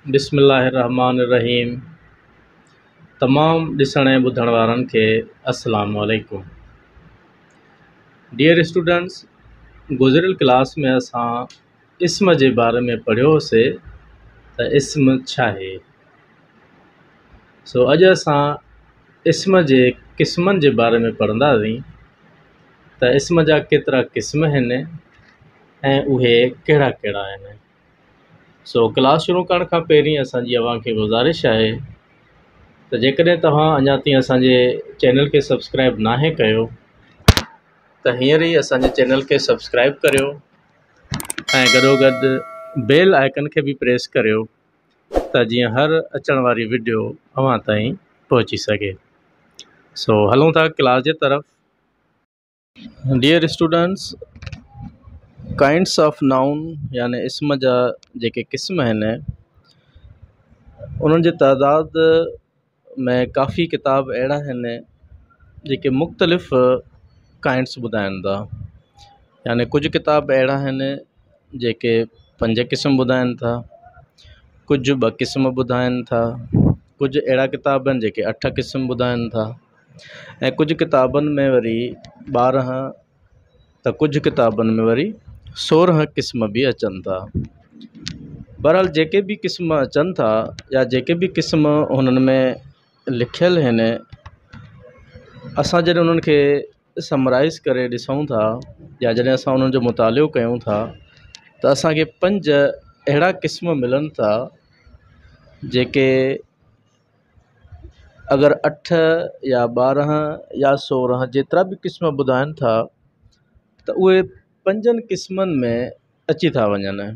बिस्मिल्लाहिर्रहमानिर्रहीम। तमाम ॾिसण ऐं ॿुधण वारनि खे अस्सलामु अलैकुम। डियर स्टूडेंट्स, गुज़िरियल क्लास में असां इस्म जे बारे में पढ़ियोसीं त इस्म छा आहे। अॼु असां इस्म जे क़िस्मनि जे बारे में पढ़ंदासीं त इस्म जा केतिरा क़िस्म आहिनि ऐं उहे कहिड़ा कहिड़ा आहिनि। क्लास शुरू करण खां पहिरीं असांजी अव्हांखे गुज़ारिश आहे त जेकॾहिं तव्हां अञा ताईं असांजे चैनल खे सब्सक्राइब नाहे कयो त हींअर ई असांजे चैनल खे सब्सक्राइब करियो ऐं गॾोगॾु बेल आइकन खे बि प्रेस करियो त जीअं हर अचण वारी वीडियो अव्हां ताईं पहुची सघे। हलूं था क्लास जे तरफ़। Dear students, kinds of noun यानी इस्म जा जेके क़िस्म आहिनि उन्हनि जी तइदाद में काफ़ी किताब अहिड़ा आहिनि जेके मुख़्तलिफ़ काइंड्स ॿुधाइनि था। यानी कुझु किताब अहिड़ा आहिनि जेके 5 क़िस्म ॿुधाइनि था, कुझु 2 क़िस्म ॿुधाइनि था, कुझु अहिड़ा किताब आहिनि जेके 8 क़िस्म ॿुधाइनि था ऐं कुझु किताबनि में वरी 12 त कुझु किताबनि में वरी 16 क़िस्म बि अचनि था। बहरहाल जेके बि क़िस्म अचनि था या जेके बि क़िस्म हुननि में लिखियल आहिनि, असां जॾहिं उन्हनि खे समराइज़ करे ॾिसूं था या जॾहिं असां उन्हनि जो मुतालियो कयूं था त असांखे 5 अहिड़ा क़िस्म मिलनि था जेके अगरि 8 या 12 या 16 जेतिरा बि क़िस्म ॿुधाइनि था त उहे 5 क़िस्मनि में अची था वञनि।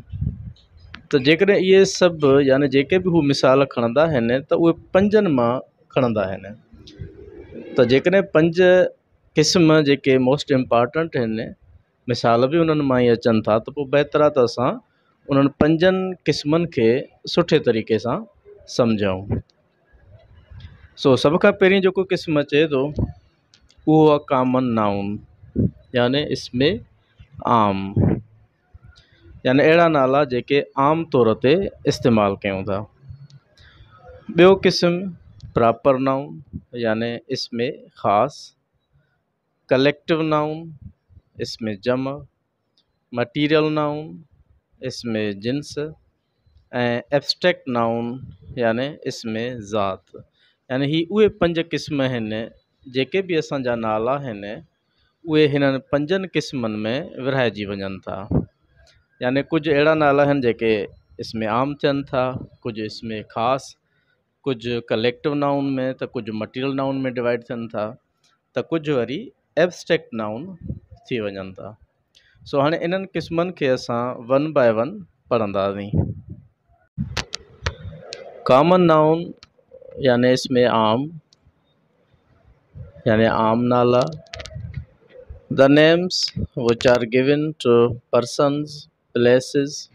त जेकॾहिं इहे सभु यानी जेके बि हू मिसाल खणंदा आहिनि त उहे 5 मां खणंदा आहिनि। त जेकॾहिं 5 क़िस्म जेके मोस्ट इम्पॉर्टेंट आहिनि मिसाल बि उन्हनि मां ई अचनि था त पोइ बहितर आहे त असां उन्हनि 5 क़िस्मनि खे सुठे तरीक़े सां सम्झूं। सभ खां पहिरीं जेको क़िस्म अचे थो उहो आहे कॉमन नाउन यानी इस्म आम, यानी अहिड़ा नाला जेके आम तौर ते इस्तेमालु कयूं था। ॿियो क़िस्म प्रॉपर नाउन यानी इस्म ख़ास, कलेक्टिव नाउन इस्म जम, मटीरियल नाउन इस्म जिन्स ऐं एब्स्ट्रैक्ट नाउन यानी इस्म ज़ात। यानी ही उहे 5 क़िस्म आहिनि जेके बि असांजा नाला आहिनि उहे हिननि 5 क़िस्मनि में विरहाइजी वञनि था। यानी कुझु अहिड़ा नाला आहिनि जेके इस्म आम थियनि था, कुझु इस्म ख़ास, कुझु कलेक्टिव नाउन में त कुझु मटीरियल नाउन में डिवाइड थियनि था त कुझु वरी एब्स्ट्रैक्ट नाउन थी वञनि था। हाणे इन्हनि क़िस्मनि खे असां 1 बाय 1 पढ़ंदासीं। कॉमन नाउन यानी इस्म आम यानी आम नाला, the names which are given to persons, places,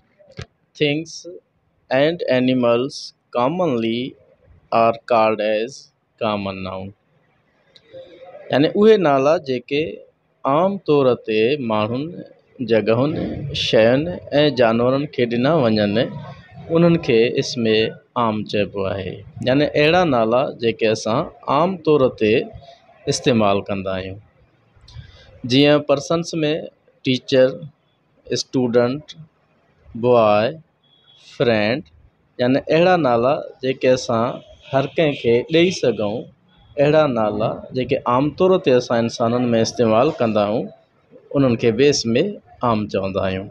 things and animals commonly are called as common noun। यानी उहे नाला जेके आम तौर ते माण्हुनि, जॻहुनि, शयुनि ऐं जानवरनि खे ॾिना वञनि उन्हनि खे इस्म आम चइबो आहे। यानी अहिड़ा नाला जेके असां आम तौर ते इस्तेमालु कंदा आहियूं। जीअं पर्सन्स में टीचर, स्टूडेंट, बॉय, फ्रेंड, यानी अहिड़ा नाला जेके असां हर कंहिंखे ॾेई सघूं, अहिड़ा नाला जेके आम तौर ते असां इंसाननि में इस्तेमालु कंदा आहियूं उन्हनि खे बि इस्म आम चवंदा आहियूं।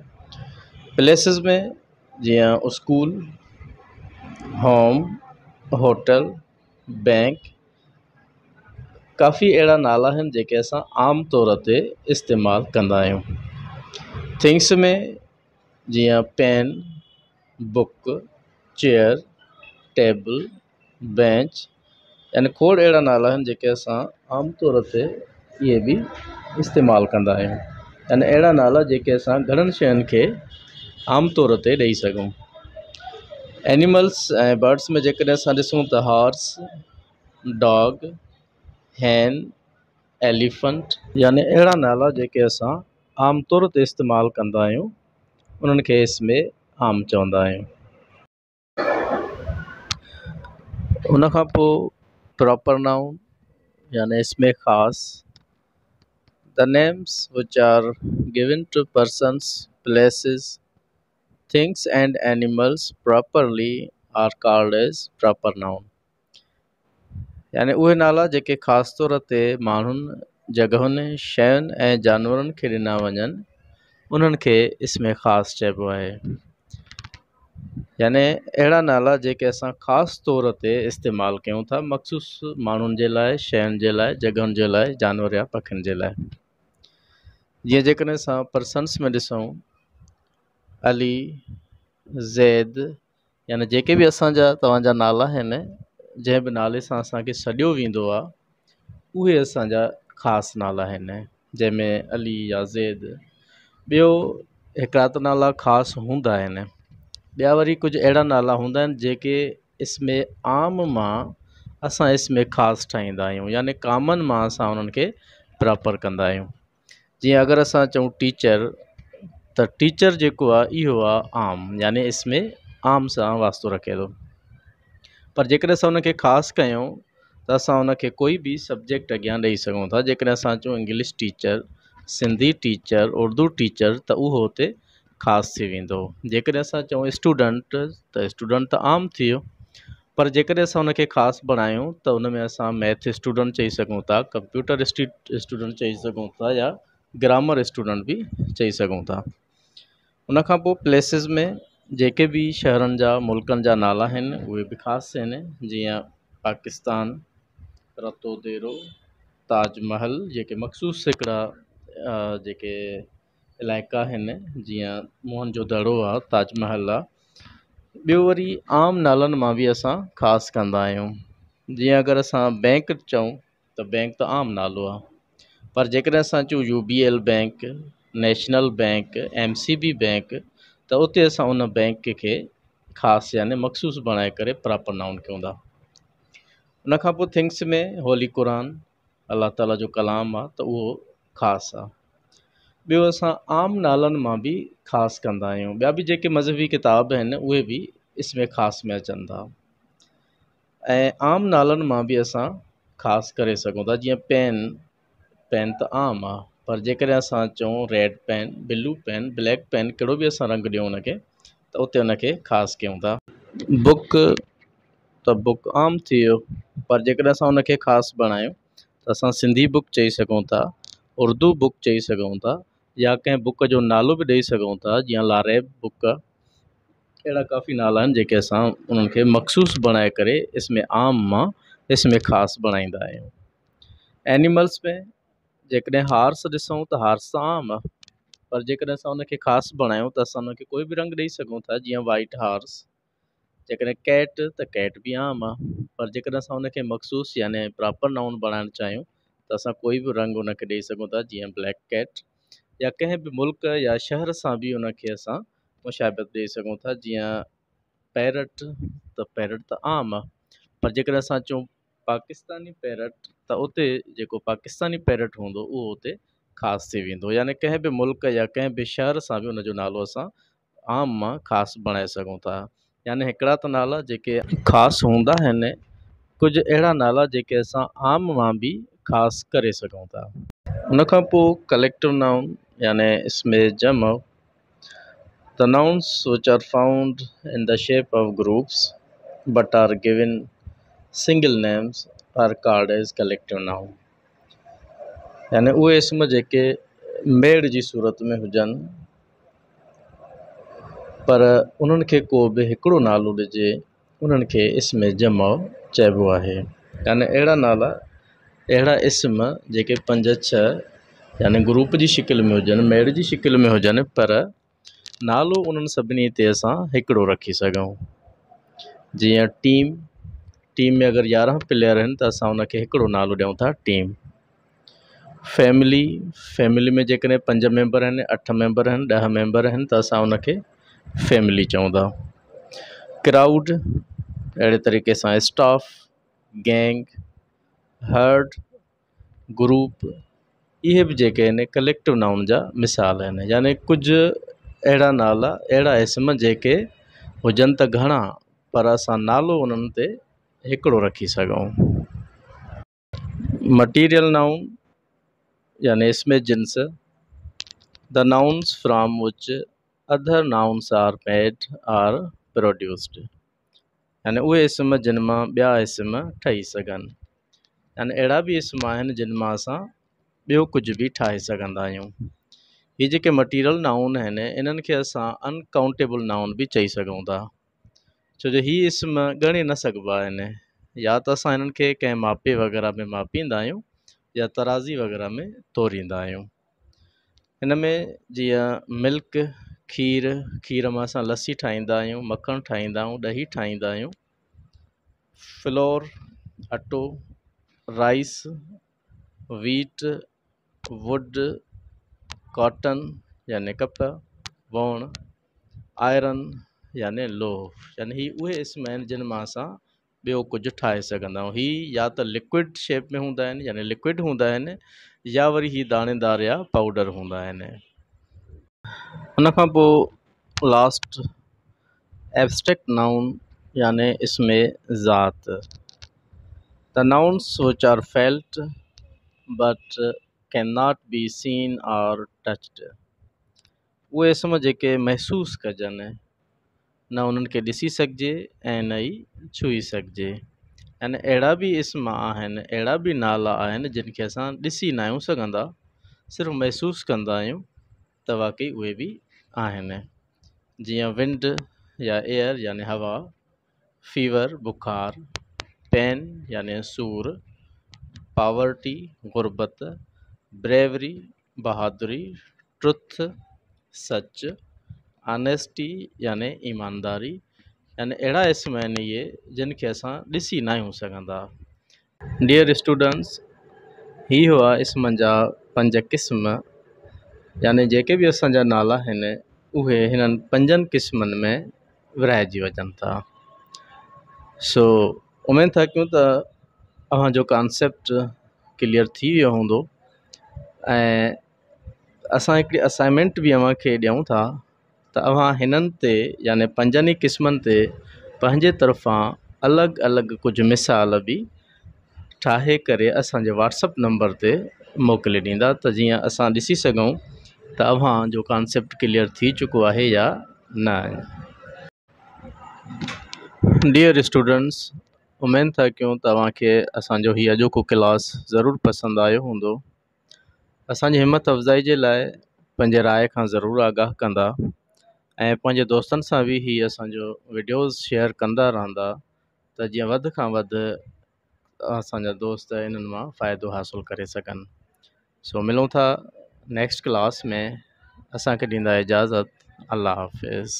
प्लेसिस में जीअं स्कूल, होम, होटल, बैंक, काफ़ी अहिड़ा नाला आहिनि जेके असां आम तौर ते इस्तेमालु कंदा आहियूं। थिंग्स में जीअं pen, book, chair, table, bench, यानी खोड़ अहिड़ा नाला आहिनि जेके असां आम तौर ते इहे बि इस्तेमालु कंदा आहियूं। यानी अहिड़ा नाला जेके असां घणनि शयुनि खे आम तौर ते ॾेई सघूं। एनिमल्स ऐं बर्ड्स में जेकॾहिं असां ॾिसूं त हॉर्स, डॉग, हैन, एलिफेंट, यानी अहिड़ा नाला जेके असां आम तौर ते इस्तेमालु कंदा आहियूं उन्हनि खे इस्म आम चवंदा आहियूं। उन खां पोइ प्रॉपर नाउन यानी इसमें ख़ास the names which are given to persons, places, things and animals properly are called as proper noun। यानी उहे नाला जेके ख़ासि तौर ते माण्हुनि, जॻहुनि, शयुनि ऐं जानवरनि खे ॾिना वञनि उन्हनि खे इसमें ख़ासि चइबो आहे। यानी अहिड़ा नाला जेके असां ख़ासि तौर ते इस्तेमालु कयूं था मख़सूस माण्हुनि जे लाइ, शयुनि जे लाइ, जॻहुनि जे लाइ, जानवर या पखियुनि जे लाइ। जीअं जेकॾहिं असां पर्सन्स में ॾिसूं अली, ज़ैद, यानी जेके बि असांजा तव्हांजा नाला आहिनि जंहिं बि नाले सां असांखे सॾियो वेंदो आहे उहे असांजा ख़ासि नाला आहिनि, जंहिंमें अली या ज़ैद। ॿियो हिकिड़ा त नाला ख़ासि हूंदा आहिनि, ॿिया वरी कुझु अहिड़ा नाला हूंदा आहिनि जेके इसमें आम मां असां इसमें ख़ासि ठाहींदा आहियूं, यानी कॉमन मां असां उन्हनि खे प्रॉपर कंदा आहियूं। जीअं अगरि असां चऊं टीचर, त टीचर जेको आहे इहो आहे आम, यानी इसमें आम सां वास्तो रखे थो। पर जेकॾहिं असां उनखे ख़ासि कयूं त असां उनखे कोई बि सब्जेक्ट अॻियां ॾेई सघूं था। जेकॾहिं असां चऊं English teacher, Sindhi teacher, Urdu teacher, त उहो हुते ख़ासि थी वेंदो। जेकॾहिं असां चऊं स्टूडेंट, त स्टूडेंट त आम थी वियो। पर जेकॾहिं असां उनखे ख़ासि बणायूं त उन में असां मैथ स्टूडेंट चई सघूं था, कंप्यूटर स्टूडेंट चई सघूं था, या ग्रामर स्टूडेंट बि चई सघूं था। उन खां पोइ प्लेसिस में जेके बि शहरनि जा, मुल्कनि जा नाला आहिनि उहे बि ख़ासि आहिनि। जीअं पाकिस्तान, रतोदेरो, ताजमहल, जेके मख़सूस हिकिड़ा जेके इलाइक़ा आहिनि, जीअं मोहन जो दड़ो आहे, ताजमहल आहे। ॿियो वरी आम नालनि मां बि असां ख़ासि कंदा आहियूं। जीअं अगरि असां बैंक चऊं त बैंक त आम नालो आहे, पर जेकॾहिं असां चऊं UBL bank, national bank, MCB bank, त उते असां उन बैंक खे ख़ासि यानी मख़सूस बणाए करे प्रॉपर नाउन कयूं था। उन खां पोइ थिंग्स में होली क़ुरान, अल्लाह ताला जो कलाम आहे, त उहो ख़ासि आहे। ॿियो असां आम नालनि मां बि ख़ासि कंदा आहियूं। ॿिया बि जेके मज़हबी किताब आहिनि उहे बि इसमें ख़ासि में अचनि था। ऐं आम नालनि मां बि असां ख़ासि करे सघूं था। जीअं पेन, पेन त आम आहे, पर जेकॾहिं असां चऊं red pen, blue pen, black pen, कहिड़ो बि असां रंग ॾियूं उनखे, त उते उनखे ख़ासि कयूं था। बुक, त बुक आम थी वियो, पर जेकॾहिं असां उनखे ख़ासि बणायूं त असां सिंधी बुक चई सघूं था, उर्दू बुक चई सघूं था, या कंहिं बुक जो नालो बि ॾेई सघूं था, जीअं लारैब बुक। अहिड़ा काफ़ी नाला आहिनि जेके असां उन्हनि खे मख़सूस बणाए करे इसमें आम मां इसमें ख़ासि बणाईंदा आहियूं। एनिमल्स में जेकॾहिं हार्स ॾिसूं त हार्स त आम आहे, पर जेकॾहिं असां उनखे ख़ासि बणायूं त असां उनखे कोई बि रंग ॾेई सघूं था, जीअं वाइट हार्स। जेकॾहिं कैट, त कैट बि आम आहे, पर जेकॾहिं असां उनखे मख़सूस यानी प्रॉपर नाउन बणाइणु चाहियूं त असां कोई बि रंग उनखे ॾेई सघूं था, जीअं ब्लैक कैट। या कंहिं बि मुल्क या शहर सां बि उनखे असां मुशाबित ॾेई सघूं था। जीअं पैरट, त पैरट त आम आहे, पर जेकॾहिं असां चऊं पाकिस्तानी पैरट, त उते जेको पाकिस्तानी पैरट हूंदो उहो उते ख़ासि थी वेंदो। यानी कंहिं बि मुल्क या कंहिं बि शहर सां बि उनजो नालो असां आम मां ख़ासि बणाए सघूं था। यानी हिकिड़ा त नाला जेके ख़ासि हूंदा आहिनि, कुझु अहिड़ा नाला जेके असां आम मां बि ख़ासि करे सघूं था। उन खां पोइ कलेक्टिव नाउन यानी इसमें जम, the nouns which are found in the shape of groups but are given single names are called as collective noun। यानी उहे इसम जेके मेड़ जी सूरत में हुजनि पर उन्हनि खे को बि हिकिड़ो नालो ॾिजे, उन्हनि खे इसमें जमा चइबो आहे। यानी अहिड़ा नाला, अहिड़ा इसम जेके 5-6 यानी ग्रुप जी शिकिल में हुजनि, मेड़ जी शिकिल में हुजनि, पर नालो उन्हनि सभिनी ते असां हिकिड़ो रखी सघूं। जीअं टीम, टीम में अगरि 11 प्लेयर आहिनि त असां उनखे हिकिड़ो नालो ॾियूं था, टीम। फैमिली, फैमिली में जेकॾहिं 5 मेंबर आहिनि, 8 मेंबर आहिनि, 10 मेंबर आहिनि, त असां उनखे फैमिली चऊं था। क्राउड, अहिड़े तरीक़े सां स्टाफ, गैंग, हर्ड, ग्रुप, इहे बि जेके आहिनि कलेक्टिव नाउन जा मिसाल आहिनि। यानी कुझु अहिड़ा नाला, अहिड़ा इसम जेके हुजनि त घणा, पर असां नालो उन्हनि ते हिकिड़ो रखी सघूं। मटीरियल नाउन यानी इसमें जिन्स, the nouns from which other nouns are made or produced, यानी उहे इस्म जिन मां ॿिया इस्म ठही सघनि, यानी अहिड़ा बि इस्म आहिनि जिन मां असां ॿियो कुझु बि ठाहे सघंदा आहियूं। हीअ जेके मटीरियल नाउन आहिनि इन्हनि खे असां अनकाउंटेबल नाउन बि चई सघूं था, छो जो हीअ इस्म ॻणे न सघिबा आहिनि। या त असां हिननि खे कंहिं मापे वग़ैरह में मापींदा आहियूं या तराज़ी वग़ैरह में तोरींदा आहियूं। हिन में जीअं मिल्क खीर, खीर मां असां लस्सी ठाहींदा आहियूं, मखणु ठाहींदा आहियूं, ॾही ठाहींदा आहियूं। फ्लोर अटो, राइस, वीट, वुड, कॉटन यानी कप, वण, आयरन यानी लोह, यानी ही उहे इस्म आहिनि जिन मां असां ॿियो कुझु ठाहे सघंदा आहियूं। ही या त लिक्विड शेप में हूंदा आहिनि यानी लिक्विड हूंदा आहिनि, या वरी ही दाणेदार या पाउडर हूंदा आहिनि। उन खां पोइ लास्ट एब्स्ट्रैक्ट नाउन यानी इसमें ज़ात, the nouns which are felt but can not be seen और टच्ड, उहे इस्म जेके महसूसु कजनि, न उन्हनि खे ॾिसी सघिजे ऐं न ई छुई सघिजे। यानी अहिड़ा बि इस्म आहिनि, अहिड़ा बि नाला आहिनि जिन खे असां ॾिसी न आहियूं सघंदा, सिर्फ़ु महसूसु कंदा आहियूं त वाक़ई उहे बि आहिनि। जीअं विंड या एयर यानी हवा, फीवर बुखार, पेन यानी सूर, पावर्टी गुरबत, ब्रेवरी बहादुरी, ट्रुथ सच, ऑनेस्टी यानी ईमानदारी, यानी अहिड़ा इस्म आहिनि इहे जिन खे असां ॾिसी न आहियूं सघंदा। डियर स्टूडेंट्स, ही हुआ इस्मनि जा 5 क़िस्म, यानी जेके बि असांजा नाला आहिनि उहे हिननि 5 क़िस्मनि में विरहाइजी वञनि था। सो उमेद था कयूं त अव्हांजो कॉन्सेप्ट क्लियर थी वियो हूंदो, ऐं असां हिकिड़ी असाइनमेंट बि अव्हांखे ॾियूं था त अव्हां हिननि ते यानी 5 क़िस्मनि ते पंहिंजे तरफ़ां अलॻि अलॻि कुझु मिसाल बि ठाहे करे असांजे व्हाट्सअप नंबर ते मोकिले ॾींदा, त जीअं असां ॾिसी सघूं त अव्हांजो कॉन्सेप्ट क्लियर थी चुको आहे या न। डियर स्टूडेंट्स, उमेद था कयूं तव्हांखे असांजो हीउ अॼोको क्लास ज़रूरु पसंदि आयो हूंदो। असांजी हिम्मत अफ़ज़ाई जे लाइ पंहिंजे राय खां ज़रूरु आगाह कंदा ऐं पंहिंजे दोस्तनि सां बि हीउ असांजो वीडियोज़ शेयर कंदा रहंदा, त जीअं वधि खां वधि असांजा दोस्त इन्हनि मां फ़ाइदो हासिलु करे सघनि। सो मिलूं था नेक्स्ट क्लास में, असांखे ॾींदा इजाज़त। अल्लाह हाफ़िज़।